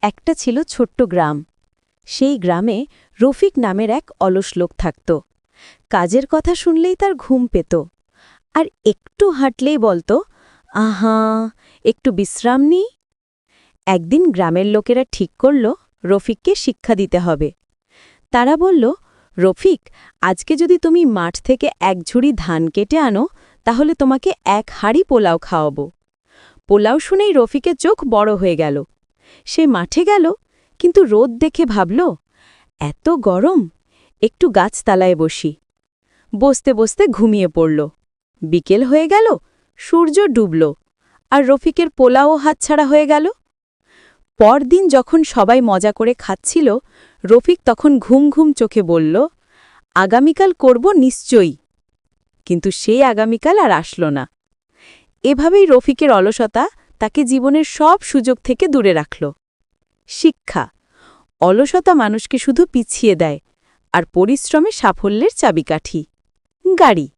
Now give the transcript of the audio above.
একটা ছিল ছোট্ট গ্রাম। সেই গ্রামে রফিক নামের এক অলস লোক থাকত। কাজের কথা শুনলেই তার ঘুম পেত, আর একটু হাঁটলেই বলতো, আহা, একটু বিশ্রাম নিই। একদিন গ্রামের লোকেরা ঠিক করল রফিককে শিক্ষা দিতে হবে। তারা বলল, রফিক, আজকে যদি তুমি মাঠ থেকে এক ঝুড়ি ধান কেটে আনো, তাহলে তোমাকে এক হাঁড়ি পোলাও খাওয়াবো। পোলাও শুনেই রফিকের চোখ বড় হয়ে গেল। সে মাঠে গেল, কিন্তু রোদ দেখে ভাবল, এত গরম, একটু গাছতলায় বসি। বসতে বসতে ঘুমিয়ে পড়ল। বিকেল হয়ে গেল, সূর্য ডুবল, আর রফিকের পোলাও হাতছাড়া হয়ে গেল। পরদিন যখন সবাই মজা করে খাচ্ছিল, রফিক তখন ঘুম ঘুম চোখে বলল, আগামীকাল করব নিশ্চয়ই। কিন্তু সেই আগামীকাল আর আসল না। এভাবেই রফিকের অলসতা তাকে জীবনের সব সুযোগ থেকে দূরে রাখল। শিক্ষা: অলসতা মানুষকে শুধু পিছিয়ে দেয়, আর পরিশ্রমে সাফল্যের চাবিকাঠি। গাড়ি।